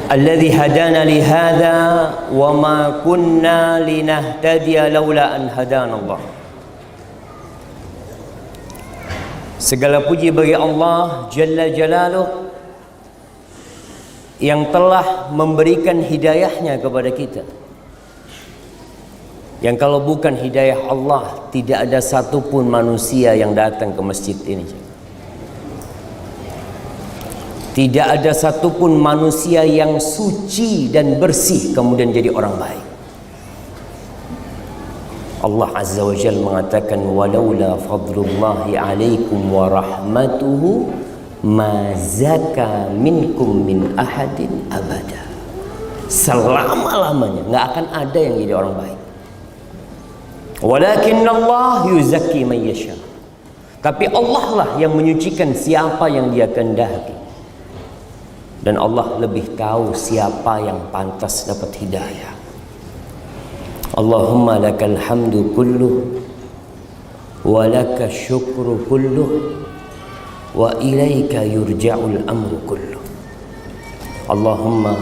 Alladzi hadana li hadza wa ma kunna linahtadiya laula an hadana Allah. Segala puji bagi Allah Jalla Jalaluh yang telah memberikan hidayahnya kepada kita. Yang kalau bukan hidayah Allah, tidak ada satupun manusia yang datang ke masjid ini. Tidak ada satupun manusia yang suci dan bersih kemudian jadi orang baik. Allah Azza wa Jalla mengatakan, walaula fadlullahi alaikum wa rahmatuhu ma zaka minkum min ahadin abada. Selama-lamanya nggak akan ada yang jadi orang baik. Walakin Allah yuzakki man yasha. Tapi Allah lah yang menyucikan siapa yang Dia kehendaki. Dan Allah lebih tahu siapa yang pantas dapat hidayah. Allahumma lakal hamdu kulluh wa laka syukru kulluh wa ilaika yurja'ul amru kulluh. Allahumma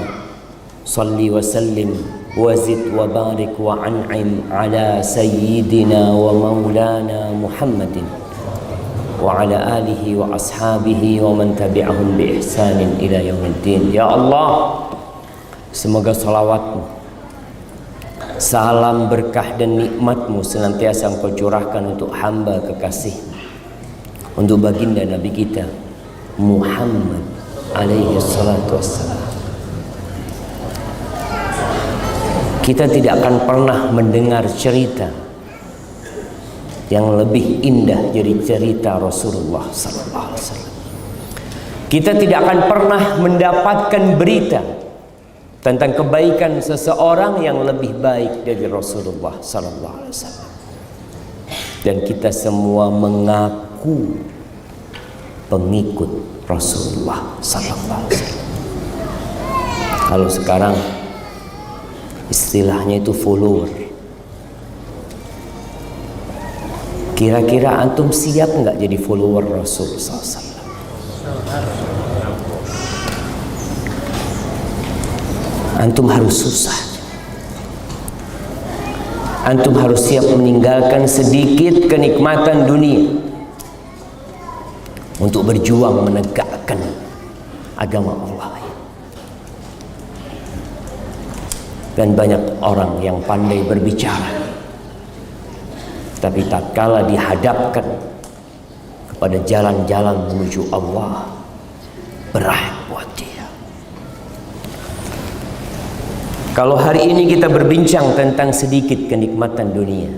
salli wa sallim wa zid wa barik wa an'im ala sayyidina wa maulana Muhammadin wa ala alihi wa ashabihi wa man tabi'ahum bi ihsanin ila yaumiddin. Ya Allah, semoga salawatmu, salam berkah dan nikmatmu senantiasa Engkau curahkan untuk hamba kekasihmu, untuk baginda Nabi kita Muhammad alaihi salatu wassalam. Kita tidak akan pernah mendengar cerita yang lebih indah dari cerita Rasulullah sallallahu alaihi wasallam. Kita tidak akan pernah mendapatkan berita tentang kebaikan seseorang yang lebih baik dari Rasulullah sallallahu alaihi wasallam. Dan kita semua mengaku pengikut Rasulullah sallallahu alaihi wasallam. Kalau sekarang istilahnya itu follower. Kira-kira antum siap nggak jadi follower Rasul SAW? Antum harus susah. Antum harus siap meninggalkan sedikit kenikmatan dunia untuk berjuang menegakkan agama Allah. Dan banyak orang yang pandai berbicara, tapi tatkala dihadapkan kepada jalan-jalan menuju Allah, berat buat dia. Kalau hari ini kita berbincang tentang sedikit kenikmatan dunia,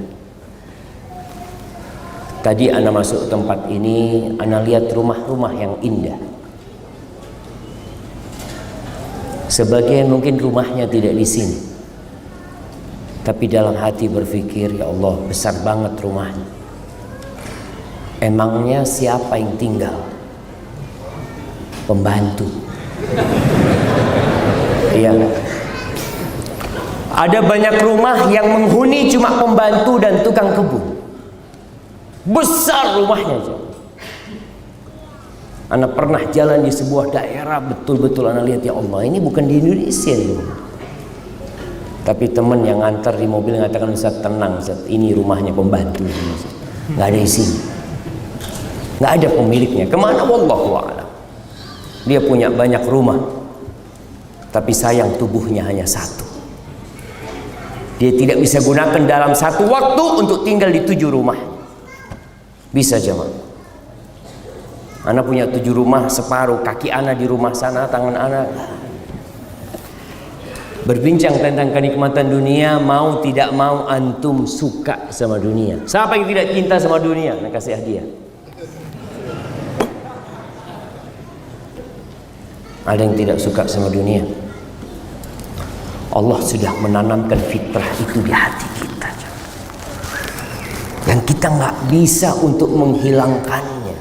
tadi ana masuk tempat ini, ana lihat rumah-rumah yang indah. Sebagian mungkin rumahnya tidak di sini, tapi dalam hati berpikir, ya Allah, besar banget rumahnya. Emangnya siapa yang tinggal? Pembantu. Iya. Ada banyak rumah yang menghuni cuma pembantu dan tukang kebun. Besar rumahnya aja. Ana pernah jalan di sebuah daerah, betul-betul ana lihat, ya Allah, ini bukan di Indonesia ini. Tapi teman yang ngantar di mobil mengatakan, Ustaz, tenang Ustaz, ini rumahnya pembantu, nggak ada isinya, nggak ada pemiliknya. Kemana? Wallahu a'lam. Dia punya banyak rumah, tapi sayang tubuhnya hanya satu. Dia tidak bisa gunakan dalam satu waktu untuk tinggal di 7 rumah. Bisa jemaah. Ana punya 7 rumah, separuh kaki ana di rumah sana, tangan ana. Berbincang tentang kenikmatan dunia, mau tidak mau antum suka sama dunia. Siapa yang tidak cinta sama dunia? Nak kasih hadiah. Ada yang tidak suka sama dunia? Allah sudah menanamkan fitrah itu di hati kita, yang kita nggak bisa untuk menghilangkannya.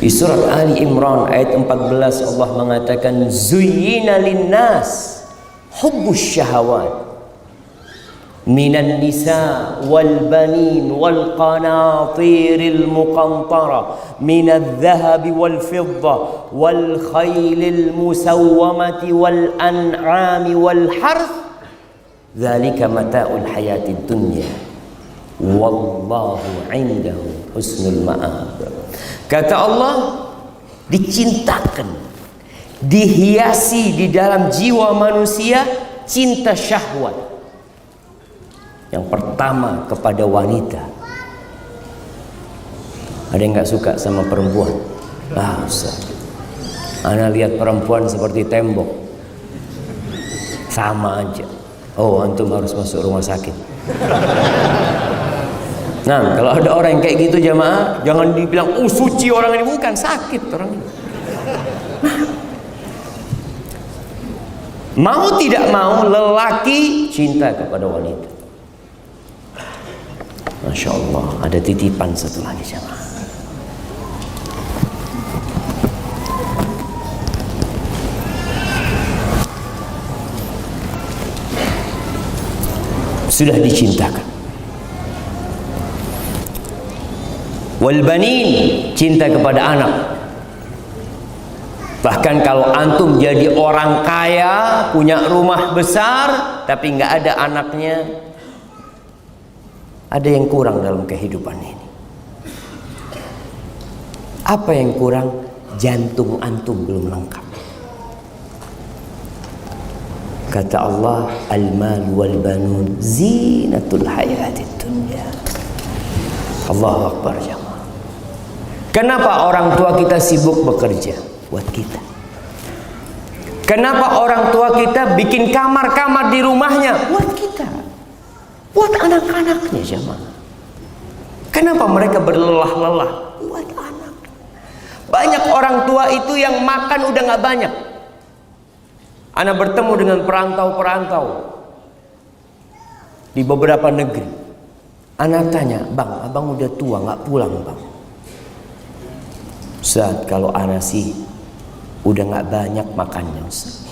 Di surat Ali Imran ayat 14 Allah mengatakan, zuyyina linnas hubbus syahawat minan nisa wal banin wal qanatiril muqantara minadh dhahabi wal fidda wal khaylil musawwamati wal an'ami wal harth dzalika mata'ul hayatid dunya wallahu 'indahu husnul ma'ab. Kata Allah, dicintakan, dihiasi di dalam jiwa manusia cinta syahwat. Yang pertama kepada wanita. Ada yang nggak suka sama perempuan? Ustaz, ana lihat perempuan seperti tembok, sama aja. Oh, antum harus masuk rumah sakit. Nah, kalau ada orang yang kayak gitu jamaah, jangan dibilang suci orang ini, bukan, sakit orang ini. Mau tidak mau lelaki cinta kepada wanita. Masya Allah, ada titipan satu lagi jamaah. Sudah dicintakan. Wal banin, cinta kepada anak. Bahkan kalau antum jadi orang kaya, punya rumah besar, tapi nggak ada anaknya, ada yang kurang dalam kehidupan ini. Apa yang kurang? Jantung antum belum lengkap. Kata Allah, al-mal wal banun zinatul hayatid dunya. Allahu Akbar jamaah. Kenapa orang tua kita sibuk bekerja buat kita? Kenapa orang tua kita bikin kamar-kamar di rumahnya buat kita? Buat anak-anaknya jamaah. Kenapa mereka berlelah-lelah? Buat anak. Banyak orang tua itu yang makan udah gak banyak. Ana bertemu dengan perantau-perantau di beberapa negeri. Ana tanya, bang, abang udah tua gak pulang bang? Ustaz, kalau ana sih udah gak banyak makannya Ustaz.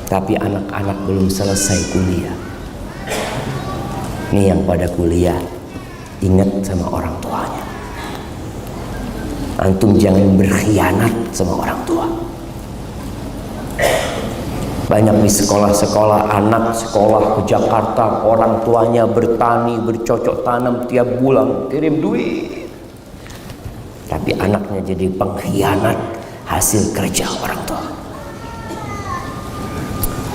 Tapi anak-anak belum selesai kuliah. Nih yang pada kuliah, ingat sama orang tuanya. Antum jangan berkhianat sama orang tua. Banyak di sekolah-sekolah, anak sekolah ke Jakarta, orang tuanya bertani, bercocok tanam tiap bulan, kirim duit. Tapi anaknya jadi pengkhianat hasil kerja orang tua.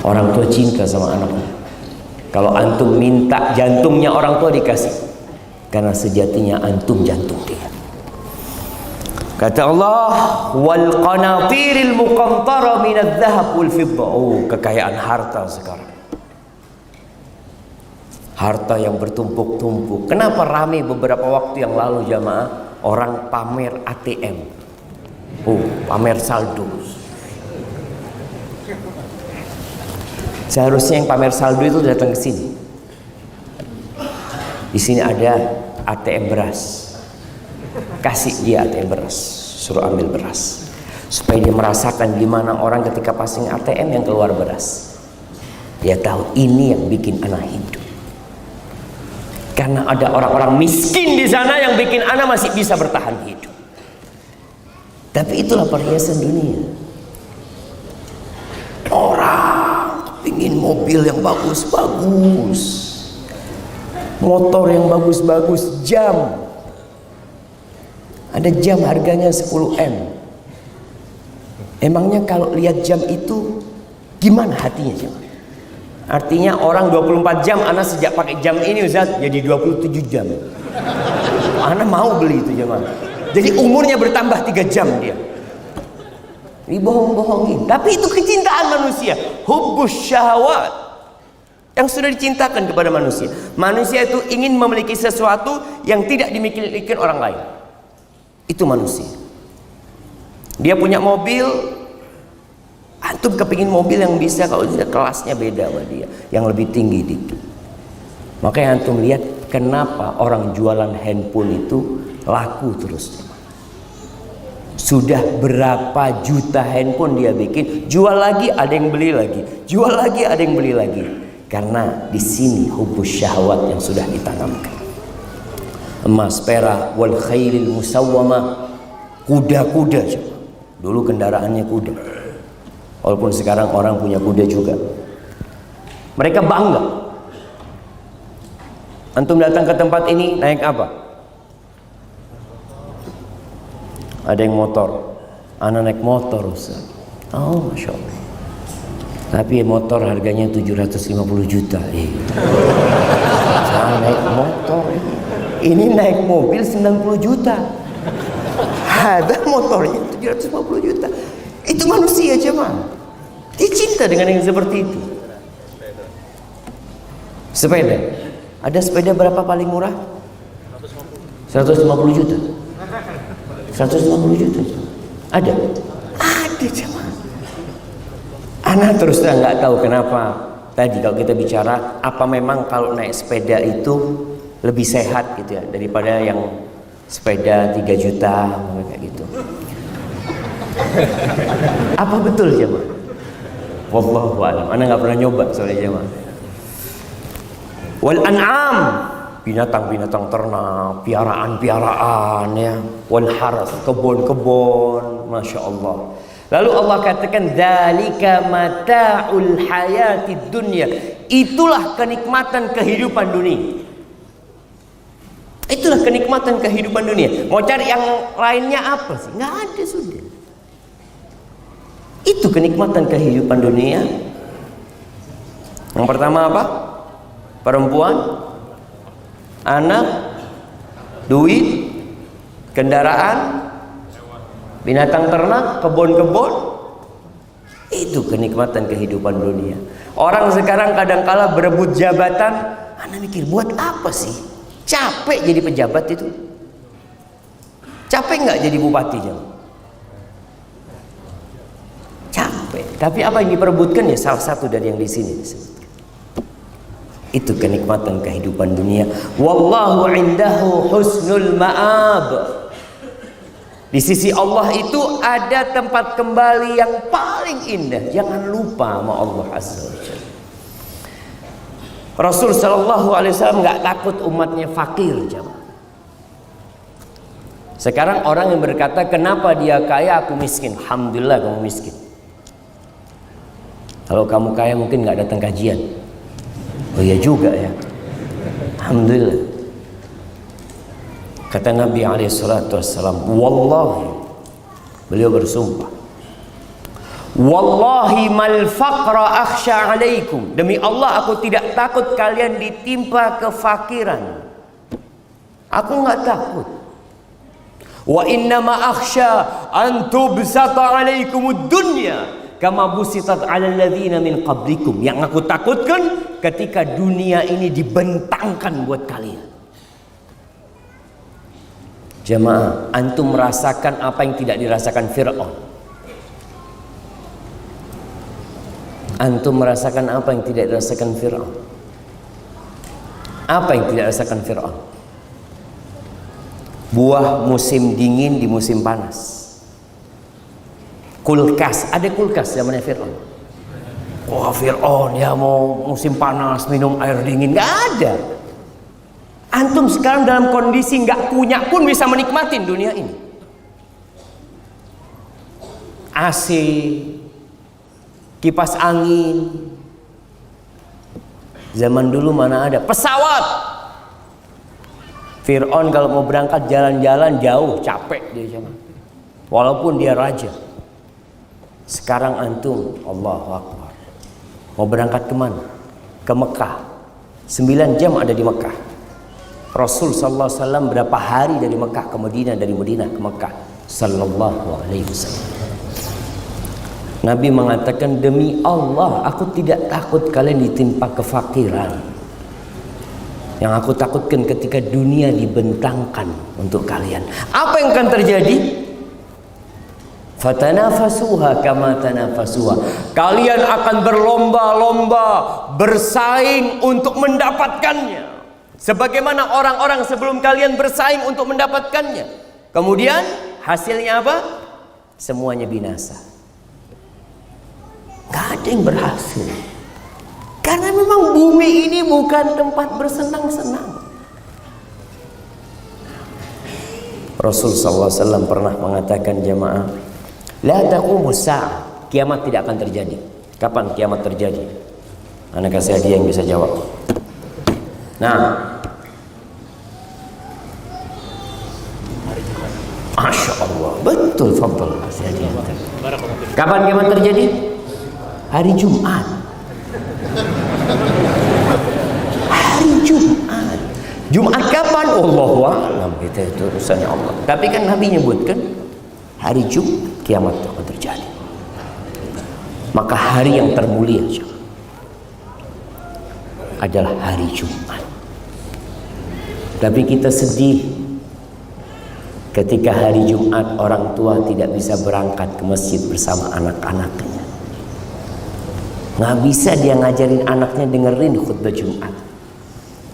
Orang tua cinta sama anaknya. Kalau antum minta jantungnya orang tua dikasih, karena sejatinya antum jantung dia. Kata Allah, wal qanatiril muqantara minadh dhahab wal fidda. Oh, kekayaan harta sekarang. Harta yang bertumpuk-tumpuk. Kenapa ramai beberapa waktu yang lalu jamaah orang pamer ATM? Oh, pamer saldo. Seharusnya yang pamer saldo itu datang ke sini. Di sini ada ATM beras. Kasih dia ATM beras, suruh ambil beras, supaya dia merasakan gimana orang ketika passing ATM yang keluar beras. Dia tahu ini yang bikin anak hidup. Karena ada orang-orang miskin di sana yang bikin anak masih bisa bertahan hidup. Tapi itulah perhiasan dunia. Orang pingin mobil yang bagus-bagus, motor yang bagus-bagus, jam. Ada jam harganya 10M. Emangnya kalau lihat jam itu gimana hatinya jam? Artinya orang 24 jam, anak sejak pakai jam ini Ustaz jadi 27 jam. Anak mau beli itu jam. Jadi umurnya bertambah 3 jam dia. Dibohong-bohongin. Tapi itu kecintaan manusia, hubbus syahwat, yang sudah dicintakan kepada manusia. Manusia itu ingin memiliki sesuatu yang tidak dimiliki orang lain. Itu manusia. Dia punya mobil, antum kepingin mobil yang bisa, kalau tidak kelasnya beda sama dia, yang lebih tinggi dikit. Makanya antum lihat kenapa orang jualan handphone itu laku terus. Sudah berapa juta handphone dia bikin, jual lagi ada yang beli lagi, jual lagi ada yang beli lagi. Karena di sini hubbus syahwat yang sudah ditanamkan. Emas, perak, wal khailil musawwamah, kuda-kuda. Dulu kendaraannya kuda. Walaupun sekarang orang punya kuda juga. Mereka bangga. Antum datang ke tempat ini naik apa? Ada yang motor. Anak naik motor, Ustaz. Oh, Masya Allah. Tapi motor harganya 750 juta. Saya naik motor. Ini naik mobil 90 juta. Ada motornya 750 juta. Itu manusia jemaah. Dia cinta dengan yang seperti itu. Sepeda. Ada sepeda berapa paling murah? 150 juta. 150 juta. Ada? Ada jemaah. Ana terus terang nggak tahu kenapa tadi kalau kita bicara apa memang kalau naik sepeda itu lebih sehat gitu ya daripada yang sepeda 3 juta kayak gitu. Apa betul jemaah? Wallahu a'lam. Ana nggak pernah nyoba soalnya jemaah. Wal an'am, binatang-binatang ternak, piaraan-piaraan ya. Wal haras, kebun-kebun, masya Allah. Lalu Allah katakan dzalika mata'ul hayatid dunya. Itulah kenikmatan kehidupan dunia. Itulah kenikmatan kehidupan dunia. Mau cari yang lainnya apa sih? Nggak ada sudah. Itu kenikmatan kehidupan dunia. Yang pertama apa? Perempuan, anak, duit, kendaraan, binatang ternak, kebun-kebun. Itu kenikmatan kehidupan dunia. Orang sekarang kadang-kala berebut jabatan. Ana mikir buat apa sih? Capek jadi pejabat itu. Capek nggak jadi bupati jemaah? Capek. Tapi apa yang diperebutkan ya salah satu dari yang di sini disebutkan. Itu kenikmatan kehidupan dunia. Wallahu indahu husnul ma'ab. Di sisi Allah itu ada tempat kembali yang paling indah. Jangan lupa sama Allah Azza wa Jalla. Rasul sallallahu alaihi wasallam enggak takut umatnya fakir, jemaah. Sekarang orang yang berkata, "Kenapa dia kaya aku miskin?" Alhamdulillah kamu miskin. Kalau kamu kaya mungkin enggak datang kajian. Oh iya juga ya. Alhamdulillah. Kata Nabi SAW, wallahi, beliau bersumpah, wallahi mal faqra akhsha alaikum. Demi Allah aku tidak takut kalian ditimpa kefakiran. Aku nggak takut. Wa innama akhsha an tubsata alaikumud dunya kama busitat 'alal ladzina min qablikum. Yang aku takutkan ketika dunia ini dibentangkan buat kalian. Jemaah, antum merasakan apa yang tidak dirasakan Fir'aun. Antum merasakan apa yang tidak dirasakan Fir'aun. Apa yang tidak dirasakan Fir'aun? Buah musim dingin di musim panas. Kulkas, ada kulkas zamannya Fir'aun. Wah, Fir'aun ya mau musim panas minum air dingin, nggak ada. Antum sekarang dalam kondisi nggak punya pun bisa menikmatin dunia ini. AC, kipas angin. Zaman dulu mana ada pesawat. Fir'aun kalau mau berangkat jalan-jalan jauh capek dia cuma. Walaupun dia raja. Sekarang antum, Allahu Akbar, mau berangkat kemana? Ke Mekah. 9 jam ada di Mekah. Rasul sallallahu alaihi wasallam berapa hari dari Mekah ke Madinah, dari Madinah ke Mekah sallallahu alaihi wasallam. Nabi mengatakan, demi Allah aku tidak takut kalian ditimpa kefakiran. Yang aku takutkan ketika dunia dibentangkan untuk kalian. Apa yang akan terjadi? Fatanafasuha kama tanafasuha. Kalian akan berlomba-lomba, bersaing untuk mendapatkannya. Sebagaimana orang-orang sebelum kalian bersaing untuk mendapatkannya. Kemudian hasilnya apa? Semuanya binasa. Gak ada yang berhasil. Karena memang bumi ini bukan tempat bersenang-senang. Rasul SAW pernah mengatakan, jamaah, la taqumus sa'ah, kiamat tidak akan terjadi. Kapan kiamat terjadi? Anak kasih hadiah yang bisa jawab. Nah, Masya Allah, betul, fadl. Kapan kiamat terjadi? Hari Jumat. Hari Jumat. Jumat kapan? Allahu a'lam, itu urusannya Allah. Tapi kan Nabi nyebutkan hari Jumat kiamat akan terjadi. Maka hari yang termulia adalah hari Jumat. Tapi kita sedih ketika hari Jumat orang tua tidak bisa berangkat ke masjid bersama anak-anaknya. Nggak bisa dia ngajarin anaknya dengerin khutbah Jumat.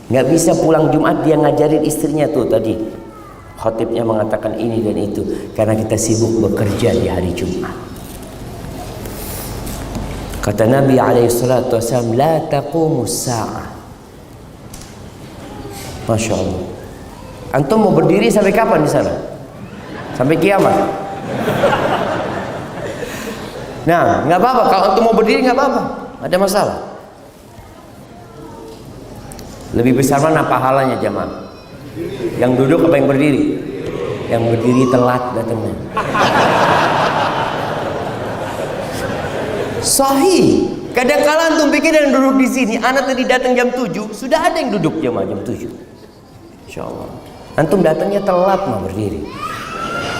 Nggak bisa pulang Jumat dia ngajarin istrinya tuh tadi. Khatibnya mengatakan ini dan itu. Karena kita sibuk bekerja di hari Jumat. Kata Nabi SAW, la taqumus sa'ah. Masya Allah. Antum mau berdiri sampai kapan di sana? Sampai kiamat. Nah, nggak apa-apa. Kalau antum mau berdiri nggak apa-apa. Ada masalah. Lebih besar mana pahalanya jamaah? Yang duduk apa yang berdiri? Yang berdiri telat datangnya. Sahih. Kadang-kala antum pikir yang duduk di sini, anak tadi datang jam 7, sudah ada yang duduk jamaah jam 7. Insyaallah. Antum datangnya telat mah berdiri.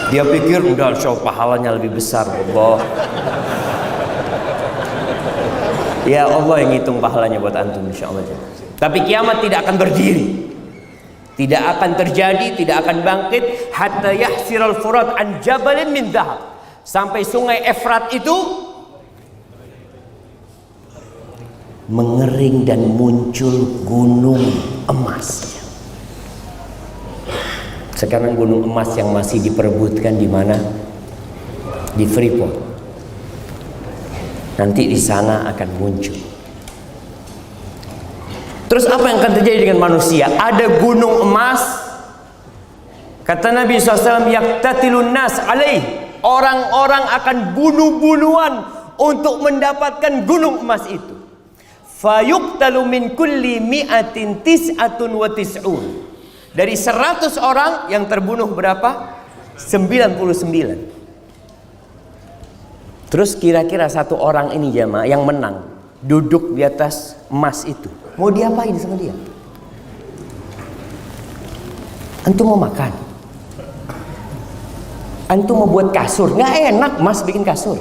Dia pikir udah insya pahalanya lebih besar, Allah. Ya Allah yang hitung pahalanya buat antum insyaallah. Tapi kiamat tidak akan berdiri. Tidak akan terjadi, tidak akan bangkit hatta yahsiral furat an jabalin min dhahab. Sampai sungai Efrat itu mengering dan muncul gunung emas. Sekarang gunung emas yang masih diperebutkan di mana? Di Freeport. Nanti di sana akan muncul. Terus apa yang akan terjadi dengan manusia? Ada gunung emas. Kata Nabi SAW, yaktatilun nas alaih. Orang-orang akan bunuh-bunuhan untuk mendapatkan gunung emas itu. Fayuqtalu min kulli mi'atin tis'atun wa tis'un. Dari 100 orang yang terbunuh berapa? 99. Terus kira-kira satu orang ini jamaah yang menang duduk di atas emas itu, mau diapain sama dia? Antum mau makan? Antum mau buat kasur? Nggak enak mas bikin kasur.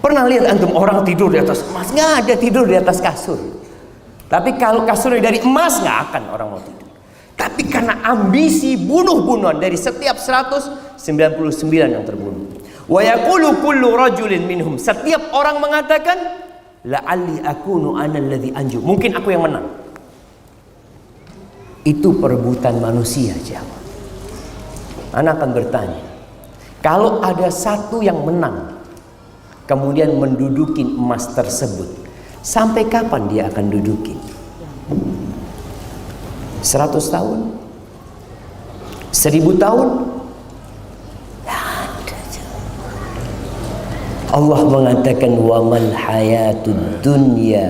Pernah lihat antum orang tidur di atas emas? Nggak ada tidur di atas kasur. Tapi kalau kasurnya dari emas nggak akan orang mau tidur. Tapi karena ambisi bunuh-bunuhan dari setiap 199 yang terbunuh. Wa yaqulu kullu rajulin minhum, setiap orang mengatakan la'alli akunu ana alladhi anju, mungkin aku yang menang. Itu perebutan manusia jamaah. Anak akan bertanya, kalau ada satu yang menang kemudian mendudukin emas tersebut, sampai kapan dia akan dudukin? 100 tahun? 1000 tahun? Allah mengatakan wa mal hayatud dunya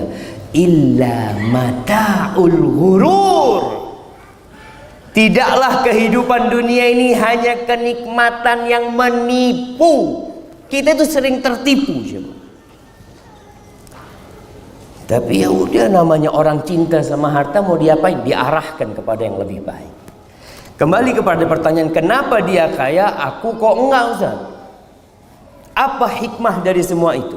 illa mata'ul ghurur. Tidaklah kehidupan dunia ini hanya kenikmatan yang menipu. Kita itu sering tertipu. Tapi ya udah, namanya orang cinta sama harta, mau diapain? Diarahkan kepada yang lebih baik. Kembali kepada pertanyaan, kenapa dia kaya, aku kok enggak Ustaz? Apa hikmah dari semua itu?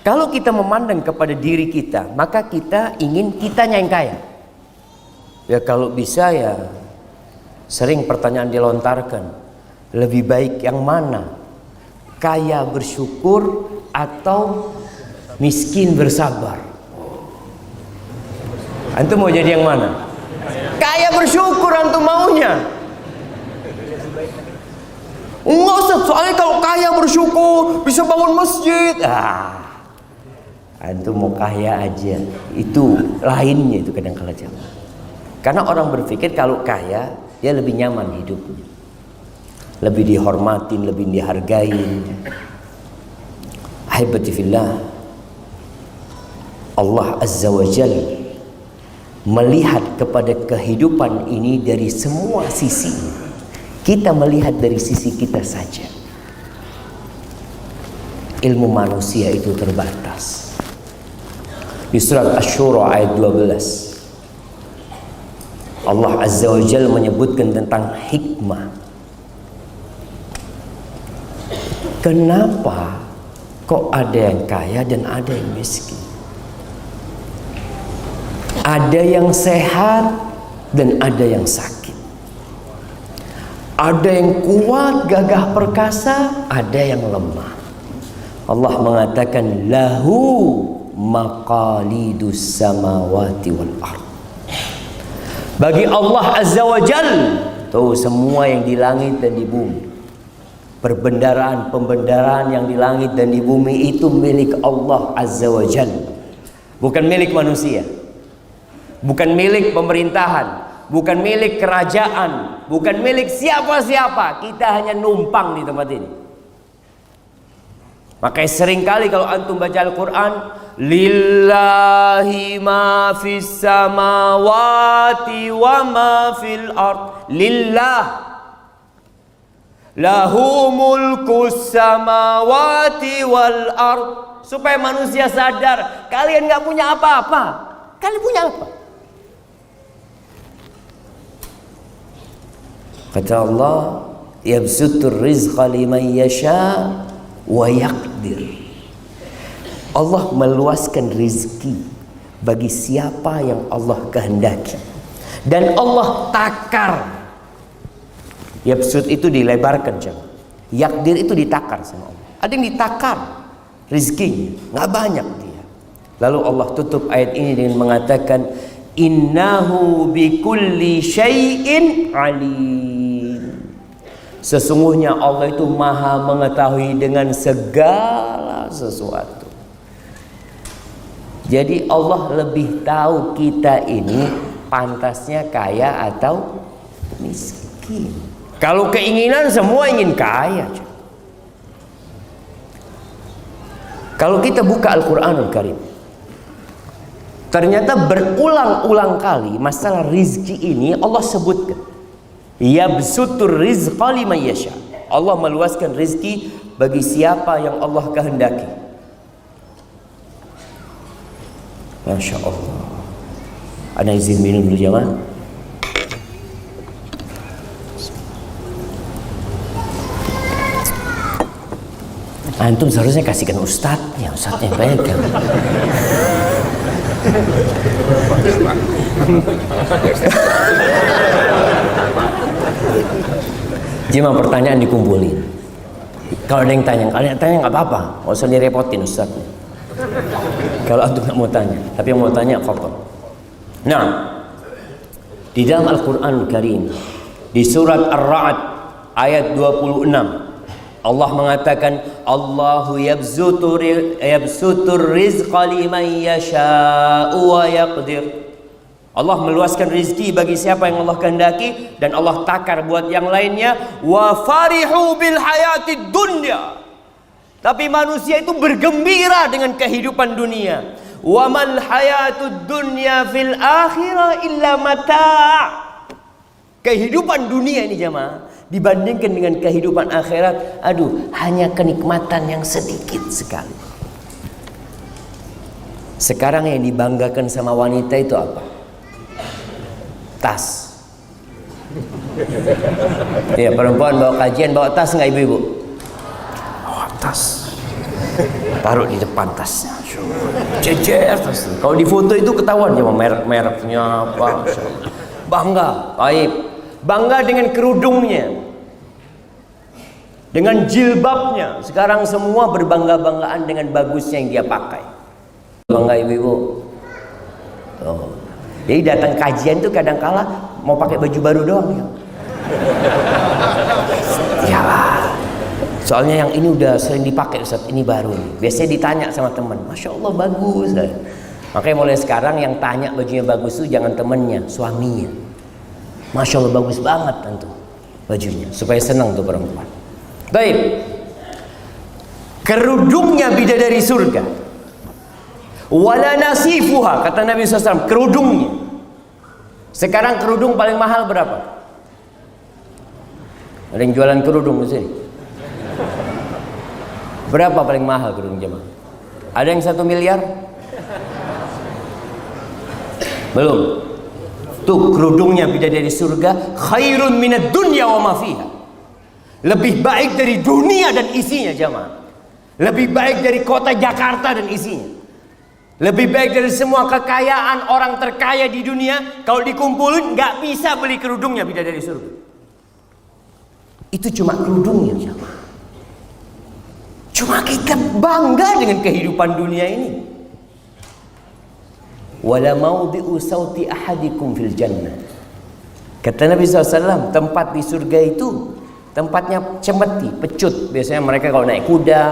Kalau kita memandang kepada diri kita, maka kita ingin kitanya yang kaya. Ya kalau bisa ya, sering pertanyaan dilontarkan, lebih baik yang mana? Kaya bersyukur atau miskin bersabar? Antum mau jadi yang mana? Kaya bersyukur antum maunya. Enggak Ustaz, soalnya kalau kaya bersyukur bisa bangun masjid. Antum mau kaya aja, itu lainnya itu kadang-kala jamaah. Karena orang berpikir kalau kaya dia lebih nyaman hidupnya, lebih dihormatin, lebih dihargain. Ahibati fillah, Allah Azza wa Jalla melihat kepada kehidupan ini dari semua sisi. Kita melihat dari sisi kita saja. Ilmu manusia itu terbatas. Di surat Asy-Syura ayat 12, Allah Azza wa Jalla menyebutkan tentang hikmah. Kenapa kok ada yang kaya dan ada yang miskin? Ada yang sehat dan ada yang sakit. Ada yang kuat, gagah perkasa, ada yang lemah. Allah mengatakan lahu maqalidus samawati wal ard. Bagi Allah Azza wa Jalla, tuh semua yang di langit dan di bumi, perbendaharaan yang di langit dan di bumi itu milik Allah Azza wa Jalla, bukan milik manusia, bukan milik pemerintahan, bukan milik kerajaan, bukan milik siapa-siapa. Kita hanya numpang di tempat ini. Makanya seringkali kalau antum baca Al-Quran, lillahi ma fis samawati wa ma fil ard. Lillah, lahu mulkus samawati wal ard. Supaya manusia sadar, kalian gak punya apa-apa. Kalian punya apa? Kata Allah, yabsutur rizqa liman yasha wa yaqdir. Allah meluaskan rizki bagi siapa yang Allah kehendaki, dan Allah takar. Yabsut itu dilebarkan, yaqdir itu ditakar sama Allah. Ada yang ditakar rizkinya, nggak banyak dia. Lalu Allah tutup ayat ini dengan mengatakan innahu bikulli syai'in alim. Sesungguhnya Allah itu maha mengetahui dengan segala sesuatu. Jadi Allah lebih tahu kita ini pantasnya kaya atau miskin. Kalau keinginan semua ingin kaya. Kalau kita buka Al-Quranul Karim, ternyata berulang-ulang kali masalah rizki ini Allah sebutkan. Yabsutur rizqa liman yasha. Allah meluaskan rizki bagi siapa yang Allah kehendaki. Masya Allah. Ana izin minum dulu jamaah. Antum seharusnya kasihkan ustadznya pegang. Jemaah, pertanyaan dikumpulin. Kalau ada yang tanya nggak apa-apa, nggak usah direpotin ustadznya. Kalau antum nggak mau tanya, tapi yang mau tanya fadhal. Nah, di dalam Al-Quran Karim, di surat Ar-Ra'd ayat 26, Allah mengatakan Allahu yabsutur rizqa liman yasha'u wa yaqdir. Allah meluaskan rizki bagi siapa yang Allah kehendaki, dan Allah takar buat yang lainnya. Wa farihu bil hayatid dunya. Tapi manusia itu bergembira dengan kehidupan dunia. Wa mal hayatud dunya fil akhirah illa mata'. Kehidupan dunia ini jemaah dibandingkan dengan kehidupan akhirat, aduh, hanya kenikmatan yang sedikit sekali. Sekarang yang dibanggakan sama wanita itu apa? Tas. Ya, perempuan bawa kajian bawa tas nggak ibu-ibu? Bawa tas. Taruh di depan tasnya. Cecer tas. Kalau di foto itu ketahuan cuma merek-mereknya apa. Bangga, baik. Bangga dengan kerudungnya, dengan jilbabnya. Sekarang semua berbangga-banggaan dengan bagusnya yang dia pakai. Bangga ibu-ibu. Oh. Jadi datang kajian itu kadang-kala mau pakai baju baru doang ya. Iyalah. Soalnya yang ini udah sering dipakai Ustaz, ini baru nih. Biasanya ditanya sama teman, Masya Allah bagus. Makanya mulai sekarang yang tanya bajunya bagus itu jangan temennya, suaminya. Masya Allah bagus banget tentu bajunya, supaya senang tuh perempuan. Baik, kerudungnya bidadari surga. Wala nasifuha, kata Nabi SAW, kerudungnya. Sekarang kerudung paling mahal berapa? Ada yang jualan kerudung di sini? Berapa paling mahal kerudung jemaah? Ada yang 1 miliar? Belum. Tuh kerudungnya bidadari surga, khairun minad dunya wa ma fiha. Lebih baik dari dunia dan isinya jemaah. Lebih baik dari kota Jakarta dan isinya. Lebih baik dari semua kekayaan orang terkaya di dunia. Kalau dikumpulin nggak bisa beli kerudungnya bidadari surga. Itu cuma kerudungnya jemaah. Cuma kita bangga dengan kehidupan dunia ini. Wala mawdi'u sauti ahadikum fil jannah. Kata Nabi SAW, tempat di surga itu tempatnya cemeti, pecut. Biasanya mereka kalau naik kuda,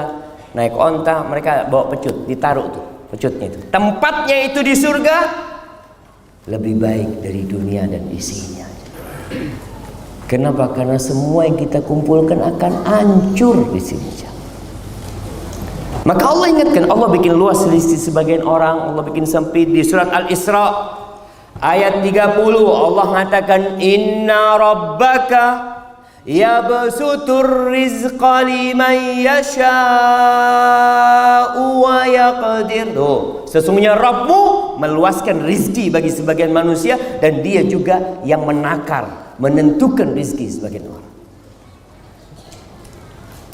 naik onta, mereka bawa pecut, ditaruh tuh pecutnya itu. Tempatnya itu di surga lebih baik dari dunia dan isinya. Kenapa? Karena semua yang kita kumpulkan akan hancur di sini. Maka Allah ingatkan, Allah bikin luas rezeki sebagian orang, Allah bikin sempit. Di surat Al-Isra ayat 30 Allah mengatakan, Inna rabbaka yabsutur rizqa liman yasha'u wa yaqdir. Sesungguhnya Rabbmu meluaskan rizki bagi sebagian manusia, dan dia juga yang menakar, menentukan rizki sebagian orang.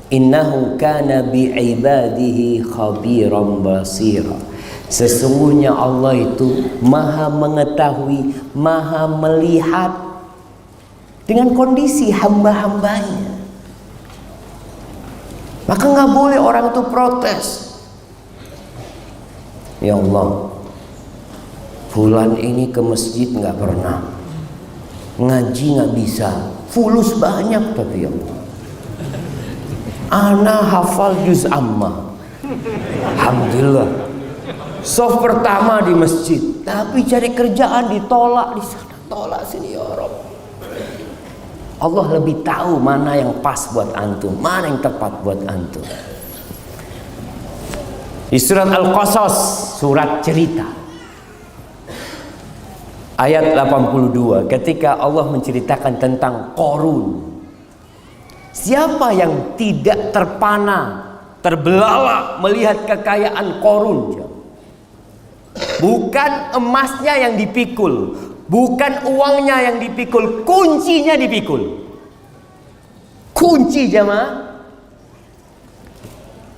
Innahu kana bi'ibadihi khabiran basira. Sesungguhnya Allah itu maha mengetahui, maha melihat dengan kondisi hamba-hambanya. Maka nggak boleh orang itu protes. Ya Allah, fulan ini ke masjid nggak pernah, ngaji nggak bisa, fulus banyak tapi ya Allah, ana hafal juz amma, alhamdulillah, soft pertama di masjid, tapi cari kerjaan ditolak di sana, tolak sini ya Rabb. Allah lebih tahu mana yang pas buat antum, mana yang tepat buat antum. Di surat Al-Qasas, surat cerita, ayat 82, ketika Allah menceritakan tentang Qarun. Siapa yang tidak terpana, terbelalak melihat kekayaan Qarun? Bukan emasnya yang dipikul, bukan uangnya yang dipikul, kuncinya dipikul. Kunci jamaah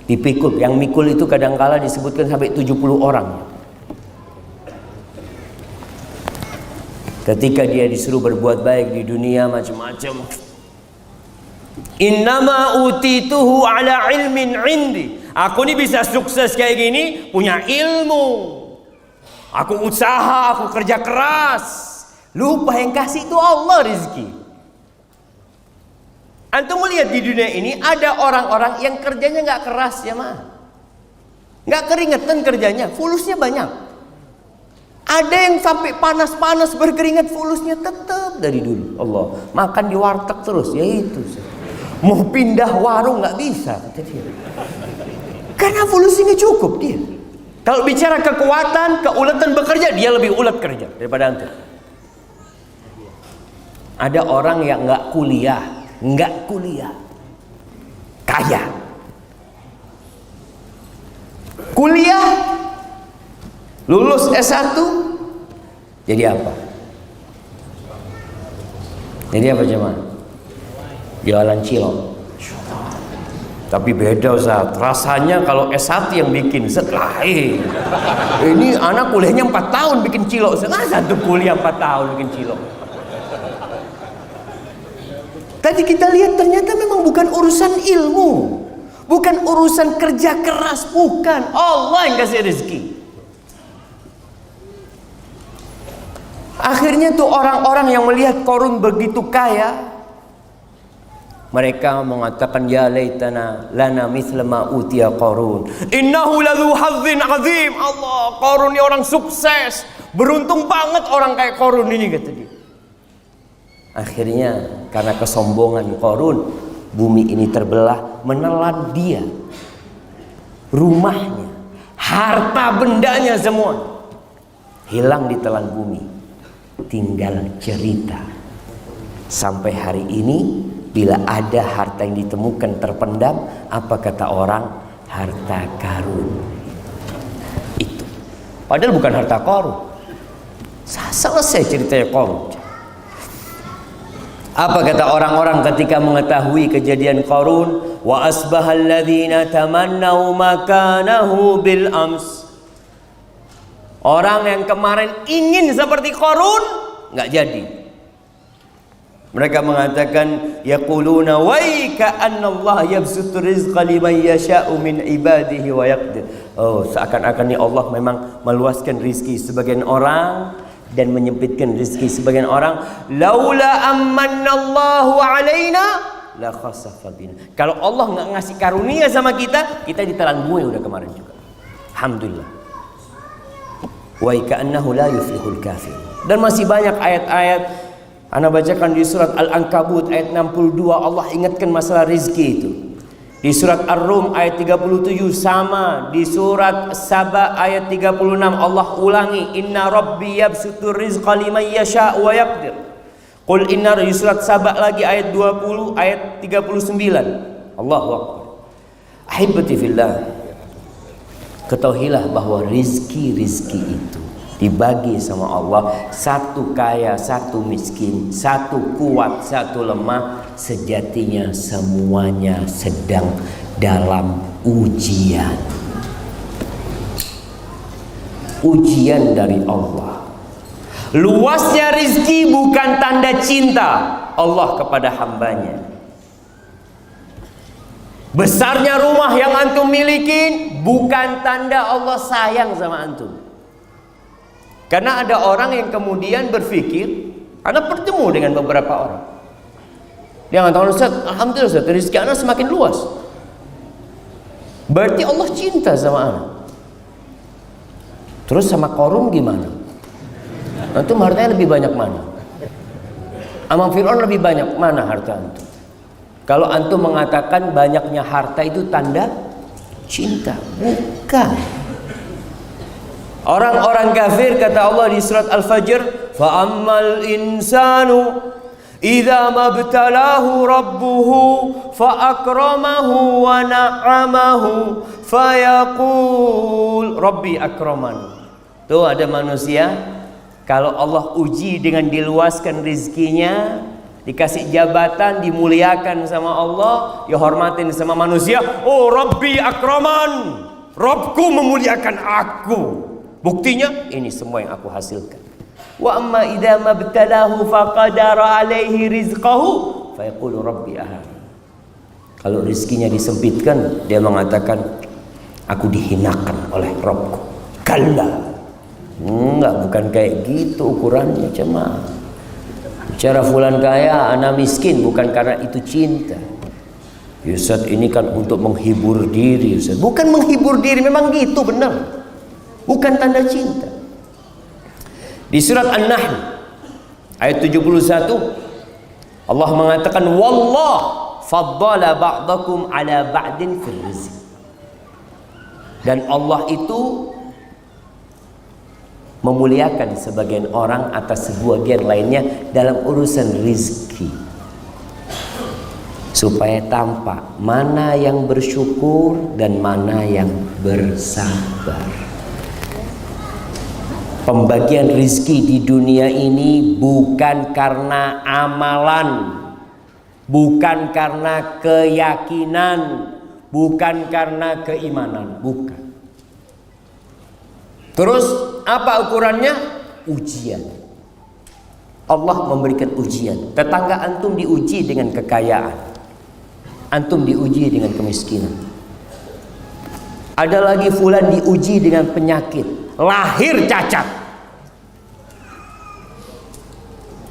dipikul. Yang mikul itu kadangkala disebutkan sampai 70 orang. Ketika dia disuruh berbuat baik di dunia macam-macam, innama utituhu ala ilmin indi. Aku ini bisa sukses kayak gini punya ilmu. Aku usaha, aku kerja keras. Lupa yang kasih itu Allah rezeki. Antum melihat di dunia ini ada orang-orang yang kerjanya nggak keras ya mah, nggak keringetan kerjanya, fulusnya banyak. Ada yang sampai panas-panas berkeringat, fulusnya tetap dari dulu. Allah, makan di warteg terus, ya itu. Mau pindah warung nggak bisa, kata dia. Karena fulusnya cukup dia. Kalau bicara kekuatan, keuletan bekerja, dia lebih ulet kerja daripada antum. Ada orang yang nggak kuliah, kaya. Kuliah, lulus S1, jadi apa? Jadi apa jemaah? Jualan cilok. Tapi beda Ustaz, rasanya kalau S1 yang bikin setelah ini anak kuliahnya 4 tahun bikin cilok. Satu kuliah 4 tahun bikin cilok. Tadi kita lihat ternyata memang bukan urusan ilmu, bukan urusan kerja keras, bukan. Allah yang kasih rezeki. Akhirnya tuh orang-orang yang melihat Qarun begitu kaya, Mereka mengatakan ya laitana lana mithla ma utiya Qarun. Innahu ladzu hazzin azim. Allah, Qarun ini orang sukses. Beruntung banget orang kayak Qarun ini, kata dia. Akhirnya karena kesombongan Qarun, bumi ini terbelah, menelan dia. Rumahnya, harta bendanya semua hilang ditelan bumi. Tinggal cerita. Sampai hari ini bila ada harta yang ditemukan terpendam, apa kata orang? Harta karun. Itu. Padahal bukan harta karun. Selesai ceritanya Qarun. Apa kata orang-orang ketika mengetahui kejadian Qarun? Wa asbahal ladzina tamannau makanahu bil ams. Orang yang kemarin ingin seperti Qarun nggak jadi. Mereka mengatakan yaquluna waika annallaha yabsutu rizqa liman yasha'u min ibadihi wa yaqdir. Oh, seakan-akan Allah memang meluaskan rizki sebagian orang dan menyempitkan rizki sebagian orang. Laula amannallahu alaina la khasafa bina. Kalau Allah nggak ngasih karunia sama kita, kita ditelan bumi udah kemarin juga. Alhamdulillah. Wa ka'annahu la yuflihul kafir. Dan masih banyak ayat-ayat. Ana bacakan di surat Al-Ankabut ayat 62, Allah ingatkan masalah rizki itu. Di surat Ar-Rum ayat 37 sama. Di surat Saba ayat 36 Allah ulangi, inna rabbi yabsutur rizqa liman yasha' wa yaqdir. Qul inna, di surat Saba lagi ayat 20 ayat 39. Allahu akbar. Ahibati fillah, ketahuilah bahwa rizki itu dibagi sama Allah, satu kaya, satu miskin, satu kuat, satu lemah. Sejatinya semuanya sedang dalam ujian. Ujian dari Allah. Luasnya rizki bukan tanda cinta Allah kepada hambanya. Besarnya rumah yang antum miliki bukan tanda Allah sayang sama antum. Karena ada orang yang kemudian berpikir, Anda bertemu dengan beberapa orang, dia mengatakan, Ustaz, alhamdulillah Ustaz, rezeki Anda semakin luas. Berarti Allah cinta sama Anda. Terus sama Qarun gimana? Antum hartanya lebih banyak mana? Sama Fir'aun lebih banyak mana harta antum? Kalau antum mengatakan banyaknya harta itu tanda cinta, bukan. Orang-orang kafir, kata Allah di surat Al-Fajr, fa'ammal insanu idza mabtalahu rabbuhu fa'akramahu wa na'amahu fayaqul rabbi akraman. Tuh ada manusia, kalau Allah uji dengan diluaskan rizkinya, dikasih jabatan, dimuliakan sama Allah, ya hormatin sama manusia, oh rabbi akraman, Rabbku memuliakan aku. Buktinya ini semua yang aku hasilkan. Wa amma idza mabtalahu faqadara alaihi rizqahu fayaqulu rabbi ahana. Kalau rezekinya disempitkan, dia mengatakan aku dihinakan oleh Rabbku. Kalla. Enggak, bukan kayak gitu ukurannya, cuma bicara fulan kaya, ana miskin, bukan karena itu cinta. Ustaz, ini kan untuk menghibur diri, Ustaz. Bukan menghibur diri, memang gitu benar. Bukan tanda cinta. Di surat An-Nahl ayat 71 Allah mengatakan wallah faddala ba'dakum ala ba'din fil rizq. Dan Allah itu memuliakan sebagian orang atas sebagian lainnya dalam urusan rizki, supaya tampak mana yang bersyukur dan mana yang bersabar. Pembagian rizki di dunia ini bukan karena amalan, bukan karena keyakinan, bukan karena keimanan, bukan. Terus apa ukurannya? Ujian. Allah memberikan ujian. Tetangga antum diuji dengan kekayaan, antum diuji dengan kemiskinan. Ada lagi fulan diuji dengan penyakit, lahir cacat,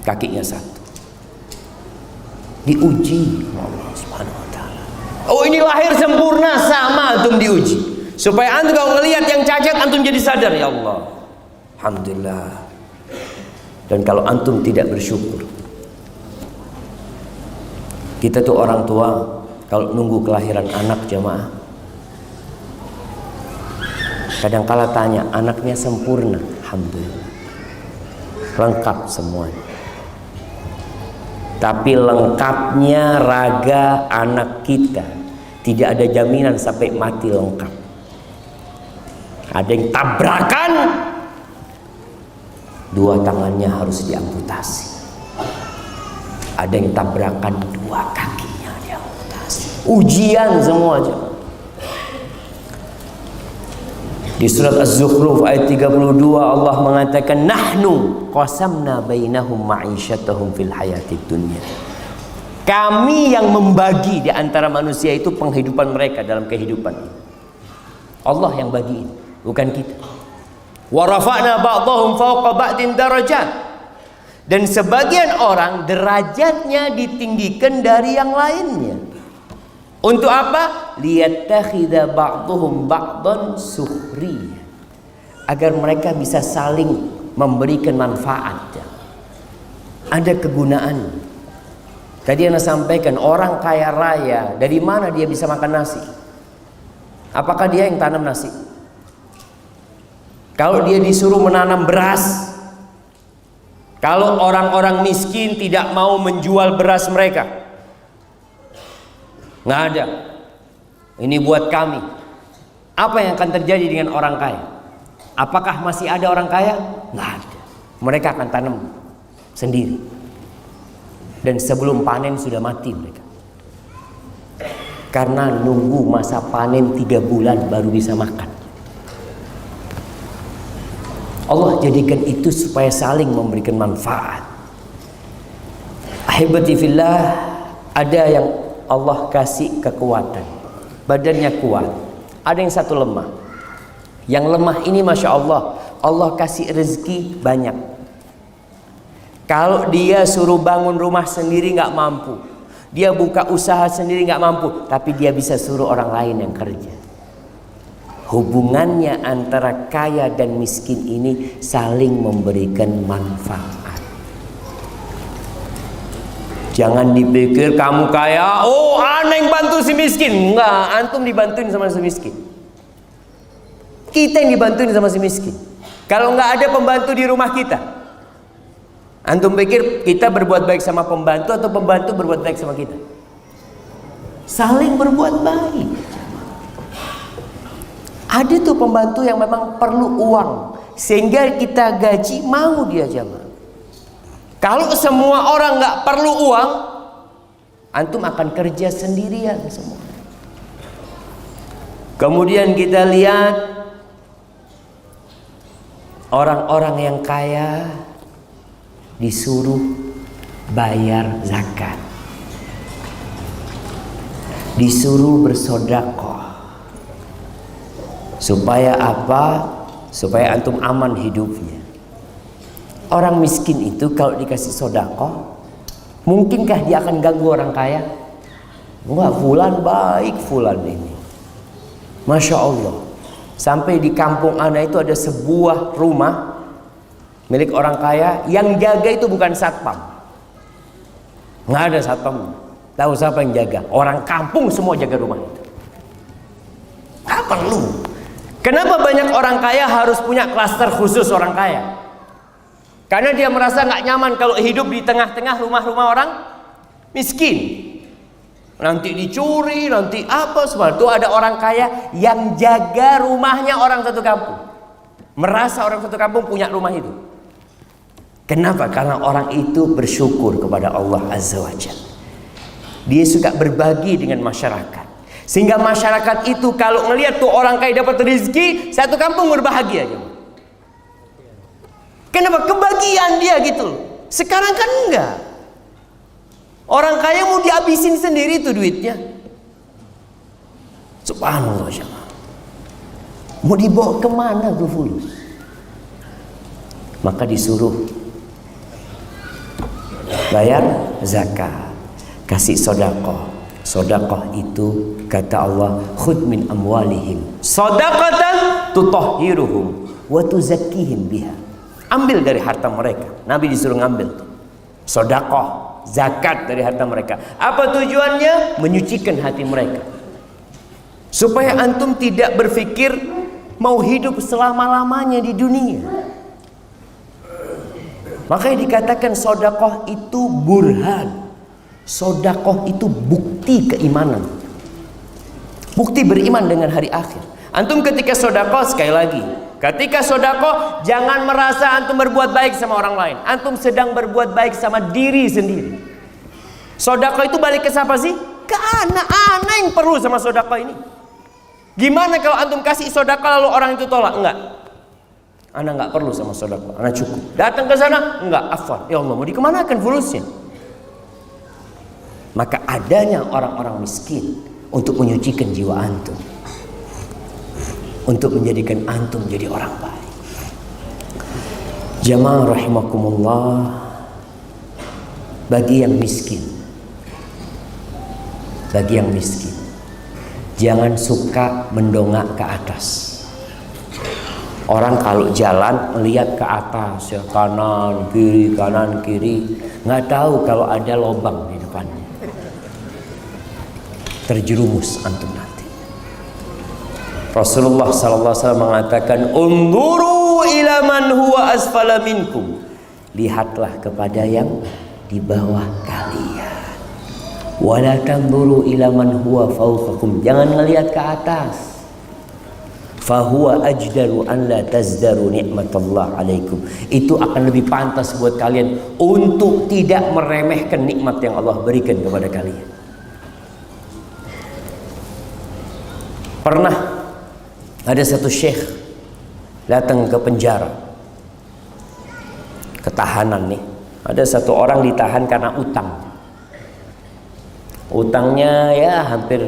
kakinya satu. Diuji Allah Subhanahu wa taala. Oh, ini lahir sempurna, sama antum diuji. Supaya antum kalau melihat yang cacat, antum jadi sadar, ya Allah, alhamdulillah. Dan kalau antum tidak bersyukur, kita tuh orang tua kalau nunggu kelahiran anak jamaah, kadang-kala tanya, anaknya sempurna, alhamdulillah, lengkap semuanya. Tapi lengkapnya raga anak kita tidak ada jaminan sampai mati lengkap. Ada yang tabrakan, dua tangannya harus diamputasi. Ada yang tabrakan, dua kakinya diamputasi. Ujian semua aja. Di surat Az-Zukhruf ayat 32 Allah mengatakan, nahnu qasamna bainahum ma'isyatahum fil hayatid dunya. Kami yang membagi di antara manusia itu penghidupan mereka dalam kehidupan ini. Allah yang bagiin, bukan kita. Wa rafa'na ba'dahum fawqa ba'din darajat. Dan sebagian orang derajatnya ditinggikan dari yang lainnya. Untuk apa? Liyattakhidha ba'dhum ba'dhan sukhriya. Agar mereka bisa saling memberikan manfaat. Ada kegunaan. Tadi Anda sampaikan, orang kaya raya, dari mana dia bisa makan nasi? Apakah dia yang tanam nasi? Kalau dia disuruh menanam beras, kalau orang-orang miskin tidak mau menjual beras mereka, nggak ada. Ini buat kami. Apa yang akan terjadi dengan orang kaya? Apakah masih ada orang kaya? Nggak ada. Mereka akan tanam sendiri. Dan sebelum panen sudah mati mereka. Karena nunggu masa panen 3 bulan baru bisa makan. Allah jadikan itu supaya saling memberikan manfaat. Ahibati fillah, ada yang Allah kasih kekuatan, badannya kuat. Ada yang satu lemah. Yang lemah ini Masya Allah, Allah kasih rezeki banyak. Kalau dia suruh bangun rumah sendiri nggak mampu, dia buka usaha sendiri nggak mampu, tapi dia bisa suruh orang lain yang kerja. Hubungannya antara kaya dan miskin ini saling memberikan manfaat. Jangan dipikir kamu kaya, oh aneh yang bantu si miskin. Enggak, antum dibantuin sama si miskin. Kita yang dibantuin sama si miskin. Kalau nggak ada pembantu di rumah kita, antum pikir kita berbuat baik sama pembantu atau pembantu berbuat baik sama kita? Saling berbuat baik. Ada tuh pembantu yang memang perlu uang, sehingga kita gaji, mau dia jamaah. Kalau semua orang nggak perlu uang, antum akan kerja sendirian semua. Kemudian kita lihat orang-orang yang kaya disuruh bayar zakat, disuruh bersedekah. Supaya apa? Supaya antum aman hidupnya. Orang miskin itu kalau dikasih sedekah, mungkinkah dia akan ganggu orang kaya? Enggak, fulan baik, fulan ini, Masya Allah. Sampai di kampung ana itu ada sebuah rumah milik orang kaya, yang jaga itu bukan satpam. Nggak ada satpam. Tahu siapa yang jaga? Orang kampung semua jaga rumah itu. Nggak perlu. Kenapa banyak orang kaya harus punya klaster khusus orang kaya? Karena dia merasa nggak nyaman kalau hidup di tengah-tengah rumah-rumah orang miskin. Nanti dicuri, nanti apa semua. Itu ada orang kaya yang jaga rumahnya orang satu kampung. Merasa orang satu kampung punya rumah itu. Kenapa? Karena orang itu bersyukur kepada Allah Azza wa Jalla. Dia suka berbagi dengan masyarakat. Sehingga masyarakat itu kalau melihat tuh orang kaya dapat rezeki, satu kampung berbahagia aja. Kenapa? Kebagian dia gitu. Sekarang kan enggak. Orang kaya mau dihabisin sendiri tuh duitnya. Subhanallah. Mau dibawa kemana tuh fulus? Maka disuruh bayar zakat. kasih sedekah. Sedekah itu kata Allah, khudh min amwalihim shadaqatan tutahhiruhum wa tuzakkihim biha. Ambil dari harta mereka. Nabi disuruh ngambil sedekah, zakat dari harta mereka. Apa tujuannya? Menyucikan hati mereka. Supaya antum tidak berpikir mau hidup selama-lamanya di dunia. Makanya dikatakan sedekah itu burhan. Sedekah itu bukti keimanan. Bukti beriman dengan hari akhir. Antum ketika sedekah, sekali lagi, ketika sedekah jangan merasa antum berbuat baik sama orang lain. Antum sedang berbuat baik sama diri sendiri. Sedekah itu balik ke siapa sih? Ke anak-anak yang perlu sama sedekah ini. Gimana kalau antum kasih sedekah lalu orang itu tolak? Enggak. Anak nggak perlu sama sedekah, anak cukup. Datang ke sana, enggak, afwan. Ya Allah, mau dikemanakan fulusnya? Maka adanya orang-orang miskin untuk menyucikan jiwa antum, untuk menjadikan antum menjadi orang baik. Jamaah rahimakumullah, bagi yang miskin, jangan suka mendongak ke atas. Orang kalau jalan melihat ke atas, ya, kanan kiri, nggak tahu kalau ada lubang di depannya. Terjerumus antum nanti. Rasulullah SAW mengatakan, "Unzuru ila man huwa asfala minkum." Lihatlah kepada yang di bawah kalian. Wala tanzuru ila man huwa fawqakum. Jangan melihat ke atas. Fahuwa ajdaru an la tazdaru nikmatallah alaikum. Itu akan lebih pantas buat kalian untuk tidak meremehkan nikmat yang Allah berikan kepada kalian. Pernah ada satu syekh datang ke penjara, ketahanan nih. Ada satu orang ditahan karena utang. Utangnya ya hampir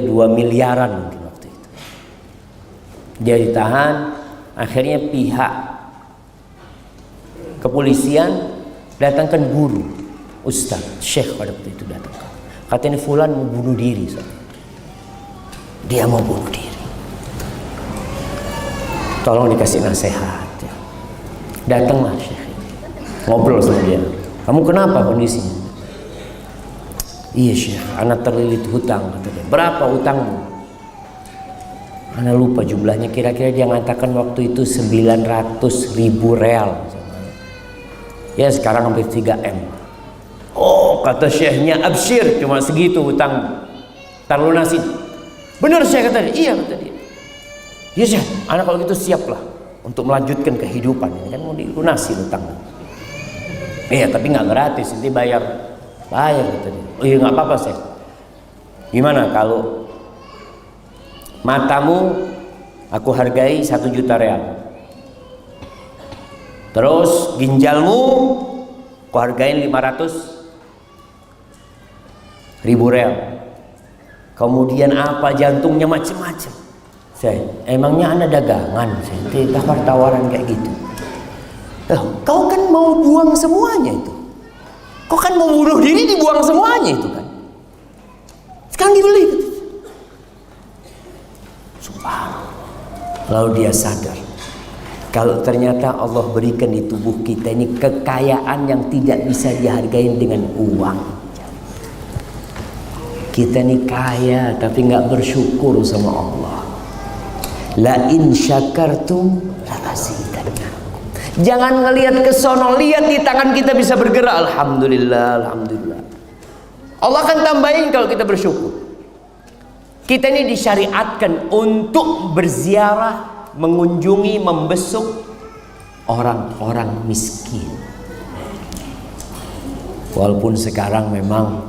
2 miliaran mungkin. Dia ditahan, akhirnya pihak kepolisian datangkan guru, ustaz, syekh pada waktu itu datang. Katanya fulan mau bunuh diri. Dia mau bunuh diri. Tolong dikasih nasihat. Ya. Datanglah syekh, ngobrol sama dia. Kamu kenapa kondisinya? Iya syekh, anak terlilit hutang, kata dia. Berapa hutangmu? Ana lupa jumlahnya, kira-kira dia mengatakan waktu itu 900.000 real. Ya sekarang hampir 3M. Oh, kata syekhnya, absyir, cuma segitu hutang, terlunasin. Benar syekh, kata dia. Iya, kata dia. Iya syekh, anak kalau gitu siaplah untuk melanjutkan kehidupan. Ini kan mau dilunasi hutang. Iya, tapi nggak gratis, nanti bayar, kata dia. Oh iya, nggak apa-apa syekh. Gimana kalau matamu aku hargai 1 juta real, terus ginjalmu aku hargain 500.000 real, kemudian apa, jantungnya macam-macam. Saya, emangnya anda dagangan? Saya tawar-tawaran kayak gitu. Kau kan mau buang semuanya itu, kau kan mau bunuh diri, dibuang semuanya itu kan, sekarang dibeli. Lalu dia sadar kalau ternyata Allah berikan di tubuh kita ini kekayaan yang tidak bisa dihargai dengan uang. Kita ini kaya tapi nggak bersyukur sama Allah. La in syakartum la azidannakum. Jangan ngelihat ke sono, lihat di tangan kita bisa bergerak. Alhamdulillah, alhamdulillah. Allah akan tambahin kalau kita bersyukur. Kita ini disyariatkan untuk berziarah, mengunjungi, membesuk orang-orang miskin. Walaupun sekarang memang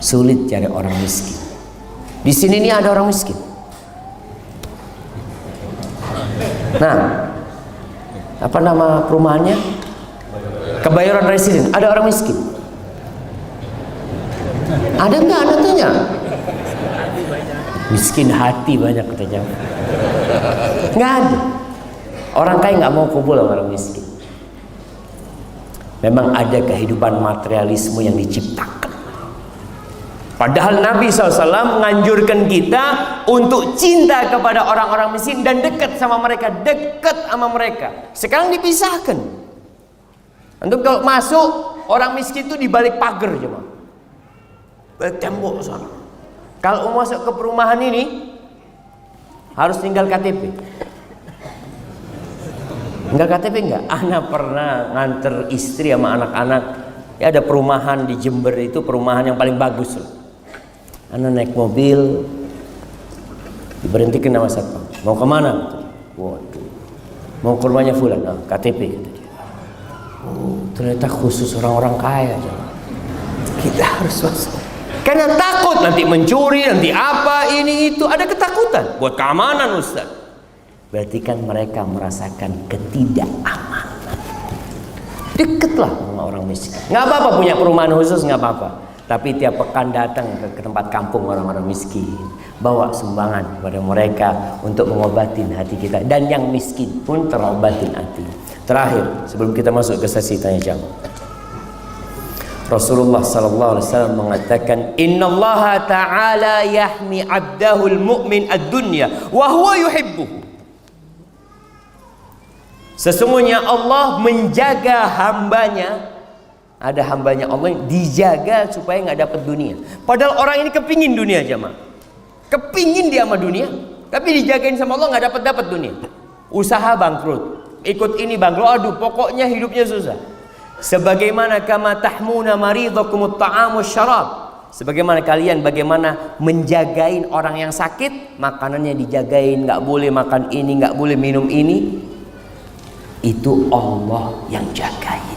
sulit cari orang miskin. Di sini nih ada orang miskin. Nah, apa nama perumahannya? Kebayoran Residen. Ada orang miskin. Ada nggak? Anda tanya. Miskin hati banyak katanya. Nggak ada. Orang kaya nggak mau kumpul sama orang miskin. Memang ada kehidupan materialisme yang diciptakan. Padahal Nabi SAW menganjurkan kita untuk cinta kepada orang-orang miskin dan dekat sama mereka, dekat sama mereka. Sekarang dipisahkan. Untuk kalau masuk orang miskin itu di balik pagar cuma, balik tembok sana. Kalau mau masuk ke perumahan ini harus tinggal KTP. Tinggal KTP enggak? Ana pernah nganter istri sama anak-anak. Ya ada perumahan di Jember itu perumahan yang paling bagus loh. Ana naik mobil, diberhentikan sama satpam. Mau kemana? Waduh, mau ke rumahnya fulan. Nah, KTP. Oh, ternyata khusus orang-orang kaya. Kita harus masuk. Karena takut nanti mencuri, nanti apa, ini itu. Ada ketakutan buat keamanan Ustaz. Berarti kan mereka merasakan ketidakamanan. Deketlah sama orang miskin. Nggak apa-apa punya perumahan khusus, nggak apa-apa. Tapi tiap pekan datang ke tempat kampung orang-orang miskin, bawa sumbangan kepada mereka untuk mengobatin hati kita. Dan yang miskin pun terobatin hati. Terakhir, sebelum kita masuk ke sesi tanya jawab, Rasulullah SAW mengatakan, Innallaha ta'ala yahmi abdahul mu'min ad-dunya wa huwa yuhibbuhu. Sesungguhnya Allah menjaga hambanya. Ada hambanya Allah yang dijaga supaya nggak dapat dunia. Padahal orang ini kepingin dunia jemaah, kepingin dia sama dunia, tapi dijagain sama Allah nggak dapat dunia. Usaha bangkrut, ikut ini bangkrut, aduh pokoknya hidupnya susah. Sebagaimana kama tahmuna maridhakumut ta'amus syarab. Sebagaimana kalian bagaimana menjagain orang yang sakit, makanannya dijagain, nggak boleh makan ini, nggak boleh minum ini. Itu Allah yang jagain.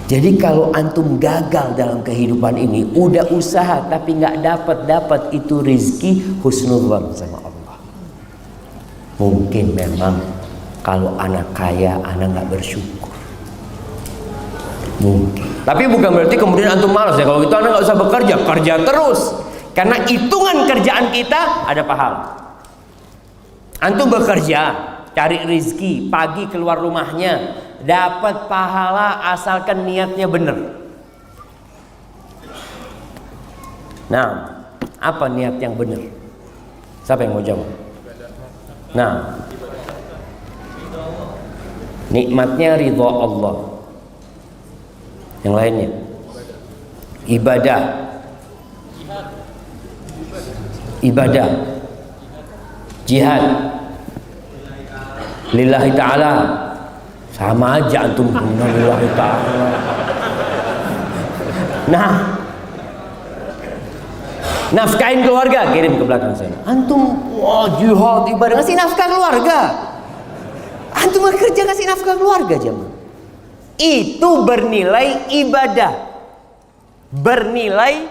Jadi kalau antum gagal dalam kehidupan ini, udah usaha tapi nggak dapat itu rezeki, husnudzon sama Allah. Mungkin memang kalau anak kaya, anak nggak bersyukur. Mungkin. Tapi bukan berarti kemudian antum malas ya. Kalau gitu anak nggak usah bekerja, kerja terus. Karena hitungan kerjaan kita ada pahala. Antum bekerja, cari rezeki, pagi keluar rumahnya, dapat pahala asalkan niatnya benar. Nah, apa niat yang benar? Siapa yang mau jawab? Nah, nikmatnya ridha Allah. Yang lainnya ibadah, jihad lillahi ta'ala. Sama aja antum lillahi ta'ala. Nah, nafkahin keluarga, kirim ke belakang saya. Antum jihad, ibadah, ngasih nafkah keluarga. Antum kerja ngasih nafkah keluarga jemaah. Itu bernilai ibadah. Bernilai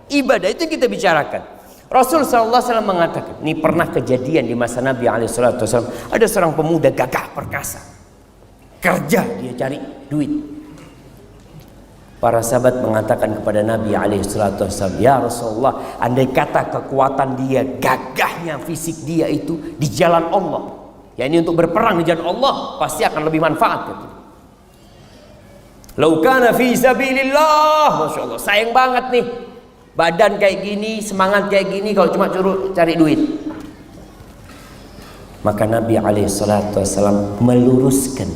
ibadah, itu yang kita bicarakan. Rasul SAW mengatakan, ini pernah kejadian di masa Nabi SAW. Ada seorang pemuda gagah perkasa, kerja, dia cari duit. Para sahabat mengatakan kepada Nabi SAW, ya Rasulullah, andai kata kekuatan dia, gagahnya, fisik dia itu di jalan Allah, ya ini untuk berperang di jalan Allah, pasti akan lebih manfaat gitu. Lau kana fi sabilillah, Masya Allah, sayang banget nih, badan kayak gini, semangat kayak gini, kalau cuma cari duit. Maka Nabi SAW meluruskan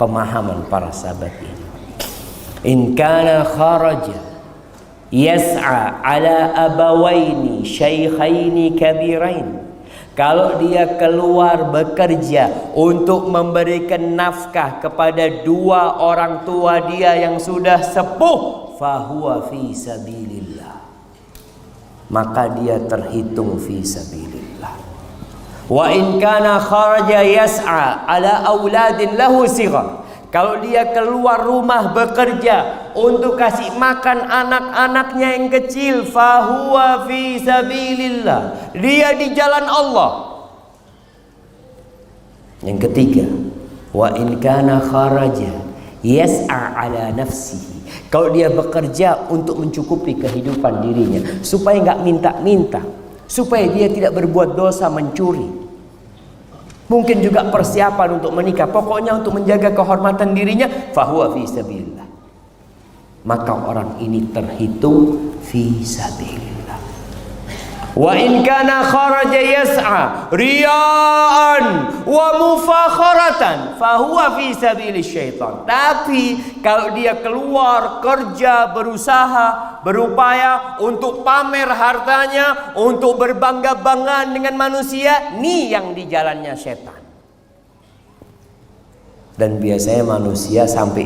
pemahaman para sahabat ini. In kana kharaja yas'a ala abawaini syaikhaini kabirain. Kalau dia keluar bekerja untuk memberikan nafkah kepada dua orang tua dia yang sudah sepuh, fahuwa fi sabilillah, maka dia terhitung fi sabilillah. Wa in kana kharaja yas'a ala auladin lahu sighar. Kalau dia keluar rumah bekerja untuk kasih makan anak-anaknya yang kecil, fahuwa fi sabilillah, dia di jalan Allah. Yang ketiga, wa in kana kharaja yas'a ala nafsihi. Kalau dia bekerja untuk mencukupi kehidupan dirinya, supaya nggak minta-minta, supaya dia tidak berbuat dosa mencuri, Mungkin juga persiapan untuk menikah, pokoknya untuk menjaga kehormatan dirinya, fahuwa fi sabilillah. Maka orang ini terhitung fi sabilillah. Wa in kana kharaja yas'a riya'an wa mufakharatan fahuwa fi sabilis syaitan. Tapi kalau dia keluar kerja, berusaha, berupaya untuk pamer hartanya, untuk berbangga-banggaan dengan manusia, ini yang di jalannya setan. Dan biasanya manusia sampai